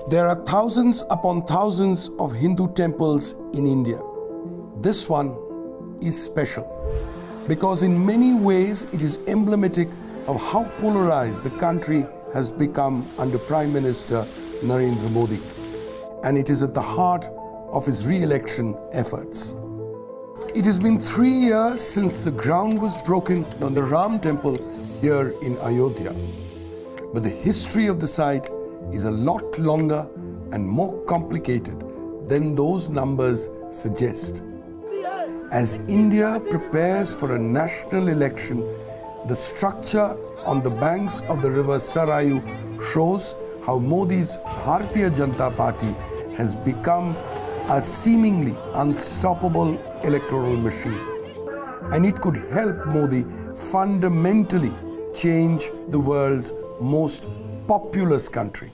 There are thousands upon thousands of Hindu temples in India. This one is special because in many ways it is emblematic of how polarized the country has become under Prime Minister Narendra Modi, and it is at the heart of his re-election efforts. It has been 3 years since the ground was broken on the Ram Temple here in Ayodhya, but the history of the site is a lot longer and more complicated than those numbers suggest. As India prepares for a national election, the structure on the banks of the river Sarayu shows how Modi's Bharatiya Janata Party has become a seemingly unstoppable electoral machine. And it could help Modi fundamentally change the world's most populous country.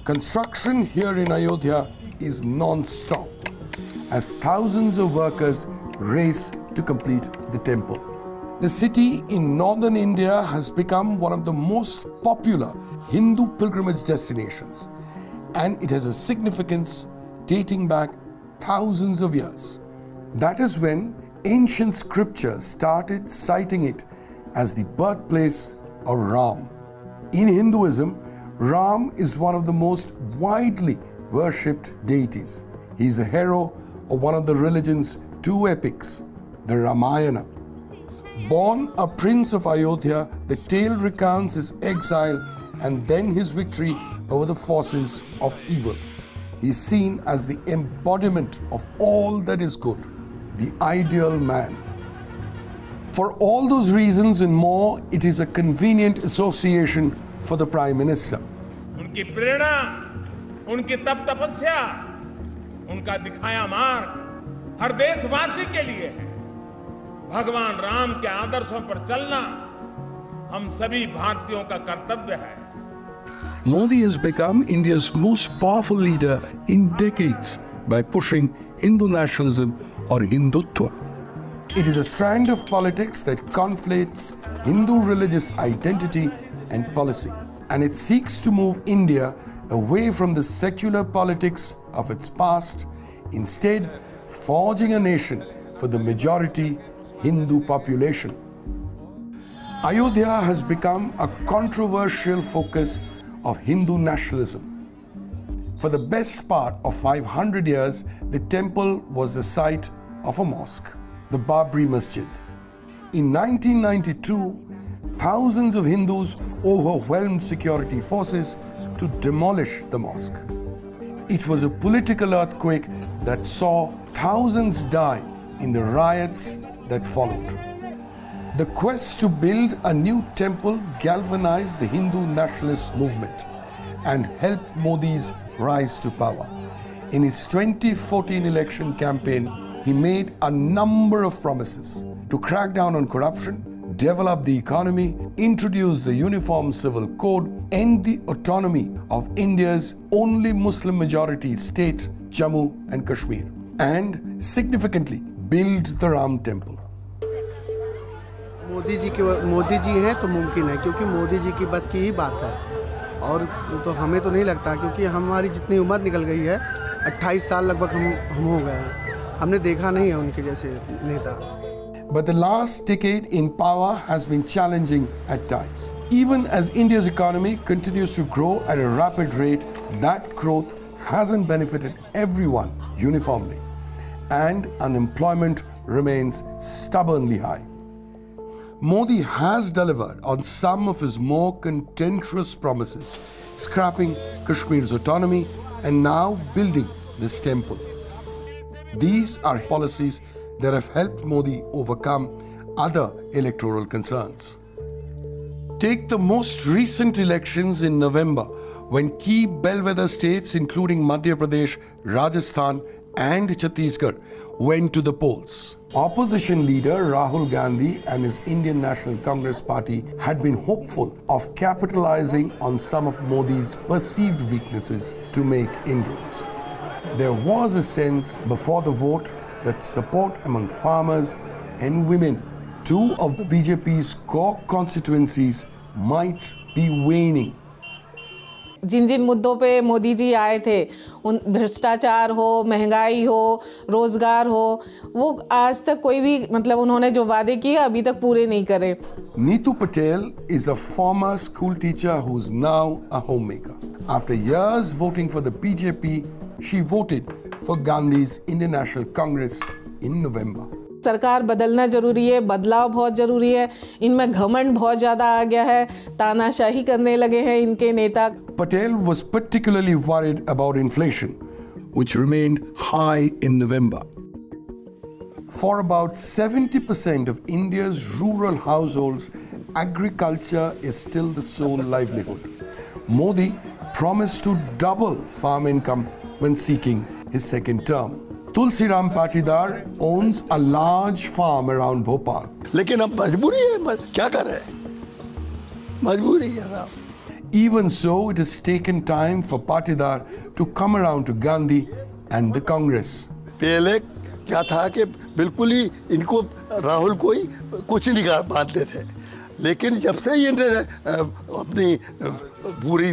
Construction here in Ayodhya is non-stop as thousands of workers race to complete the temple. The city in northern India has become one of the most popular Hindu pilgrimage destinations, and it has a significance dating back thousands of years. That is when ancient scriptures started citing it as the birthplace of Ram. In Hinduism, Ram is one of the most widely worshipped deities. He is a hero of one of the religion's two epics, the Ramayana. Born a prince of Ayodhya, the tale recounts his exile and then his victory over the forces of evil. He is seen as the embodiment of all that is good, the ideal man. For all those reasons and more, it is a convenient association for the Prime Minister. उनकी प्रेरणा, उनकी तप तपस्या, उनका दिखाया मार्ग हर देशवासी के लिए है। भगवान राम के आदर्शों पर चलना हम सभी भारतीयों का कर्तव्य है। Modi has become India's most powerful leader in decades by pushing Hindu nationalism or Hindutva. It is a strand of politics that conflates Hindu religious identity and policy, and it seeks to move India away from the secular politics of its past, instead forging a nation for the majority Hindu population. Ayodhya has become a controversial focus of Hindu nationalism. For the best part of 500 years, the temple was the site of a mosque, the Babri Masjid. In 1992, thousands of Hindus overwhelmed security forces to demolish the mosque. It was a political earthquake that saw thousands die in the riots that followed. The quest to build a new temple galvanized the Hindu nationalist movement and helped Modi's rise to power. In his 2014 election campaign, he made a number of promises to crack down on corruption, develop the economy, introduce the Uniform Civil Code, end the autonomy of India's only Muslim majority state, Jammu and Kashmir, and significantly build the Ram Temple. Modi ji हैं तो मुमकिन है, क्योंकि मोदी जी की बस की ही बात है। और तो हमें तो नहीं लगता, क्योंकि हमारी जितनी उम्र निकल गई है, 28 साल लगभग हम हो गए हैं, हमने देखा नहीं है उनके जैसे नेता। But the last decade in power has been challenging at times. Even as India's economy continues to grow at a rapid rate, that growth hasn't benefited everyone uniformly, and unemployment remains stubbornly high. Modi has delivered on some of his more contentious promises, scrapping Kashmir's autonomy and now building this temple. These are policies that have helped Modi overcome other electoral concerns. Take the most recent elections in November, when key bellwether states including Madhya Pradesh, Rajasthan and Chhattisgarh went to the polls. Opposition leader Rahul Gandhi and his Indian National Congress Party had been hopeful of capitalizing on some of Modi's perceived weaknesses to make inroads. There was a sense before the vote that support among farmers and women, two of the BJP's core constituencies, might be waning. जिन जिन मुद्दों पे मोदी जी आए थे, उन भ्रष्टाचार हो, महंगाई हो, रोजगार हो, वो आज तक कोई भी उन्होंने जो वादे किए अभी तक पूरे नहीं करे। Neetu Patel is a former school teacher who is now a homemaker. After years voting for the BJP, she voted for Gandhi's Indian National Congress in November. सरकार बदलना जरूरी है, बदलाव बहुत जरूरी है। इनमें घमंड बहुत ज़्यादा आ गया है, तानाशाही करने लगे हैं इनके नेता। Patel was particularly worried about inflation, which remained high in November. For about 70% of India's rural households, agriculture is still the sole livelihood. Modi promised to double farm income when seeking his second term. Tulsiram Patidar owns a large farm around Bhopal. लेकिन अब मजबूरी है, क्या कर रहे हैं, मजबूरी है साहब। Even so, it has taken time for Patidar to come around to Gandhi and the Congress. पहले क्या था कि बिल्कुल ही इनको राहुल को ही कुछ नहीं मानते थे, लेकिन जब से ये अपनी पूरी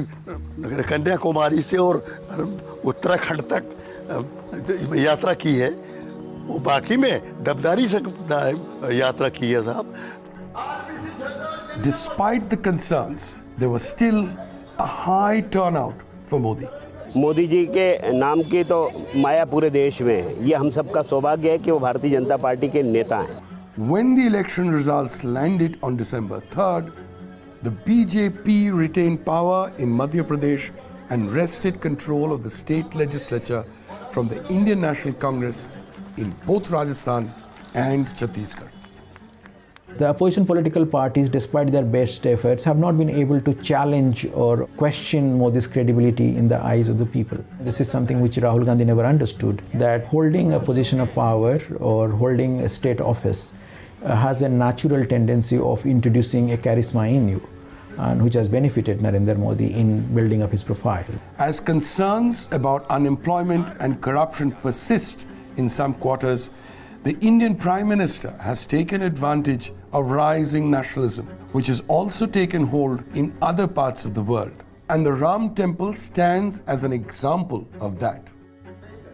कन्याकुमारी से और उत्तराखंड तक यात्रा की है, वो बाकी में दबदारी से यात्रा की है साहब। Despite the concerns, there was still a high turnout for Modi. Modi ji के नाम की तो माया पूरे देश में है। ये हम सबका सौभाग्य है कि वो भारतीय जनता पार्टी के नेता हैं। When the election results landed on December 3rd, the BJP retained power in Madhya Pradesh and wrested control of the state legislature from the Indian National Congress in both Rajasthan and Chhattisgarh. The opposition political parties, despite their best efforts, have not been able to challenge or question Modi's credibility in the eyes of the people. This is something which Rahul Gandhi never understood, that holding a position of power or holding a state office has a natural tendency of introducing a charisma in you, and which has benefited Narendra Modi in building up his profile. As concerns about unemployment and corruption persist in some quarters, the Indian Prime Minister has taken advantage of rising nationalism, which has also taken hold in other parts of the world. And the Ram Temple stands as an example of that.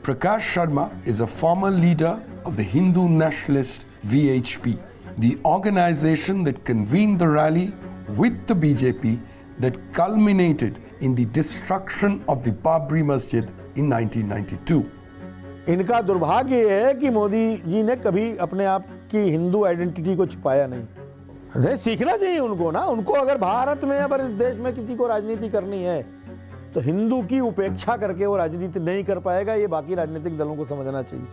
Prakash Sharma is a former leader of the Hindu nationalist VHP, the organization that convened the rally with the BJP that culminated in the destruction of the Babri Masjid in 1992. इनका दुर्भाग्य ये है कि मोदी जी ने कभी अपने आप की हिंदू आइडेंटिटी को छुपाया नहीं। सीखना चाहिए उनको ना, उनको अगर भारत में अगर इस देश में किसी को राजनीति करनी है तो हिंदू की उपेक्षा करके वो राजनीति नहीं कर पाएगा, ये बाकी राजनीतिक दलों को समझना चाहिए।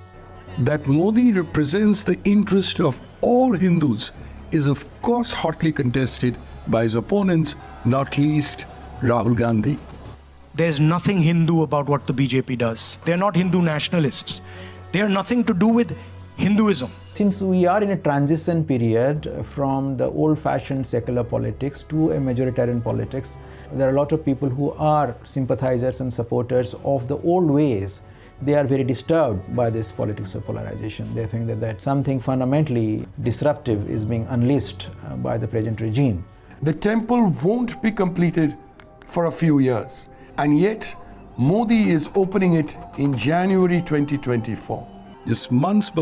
That Modi represents the interest of all Hindus is of course hotly contested by his opponents, not least Rahul Gandhi. There's nothing Hindu about what the BJP does. They're not Hindu nationalists. They are nothing to do with Hinduism. Since we are in a transition period from the old-fashioned secular politics to a majoritarian politics, there are a lot of people who are sympathizers and supporters of the old ways. They are very disturbed by this politics of polarization. They think that something fundamentally disruptive is being unleashed by the present regime. The temple won't be completed for a few years, and yet Modi is opening it in January 2024, just months before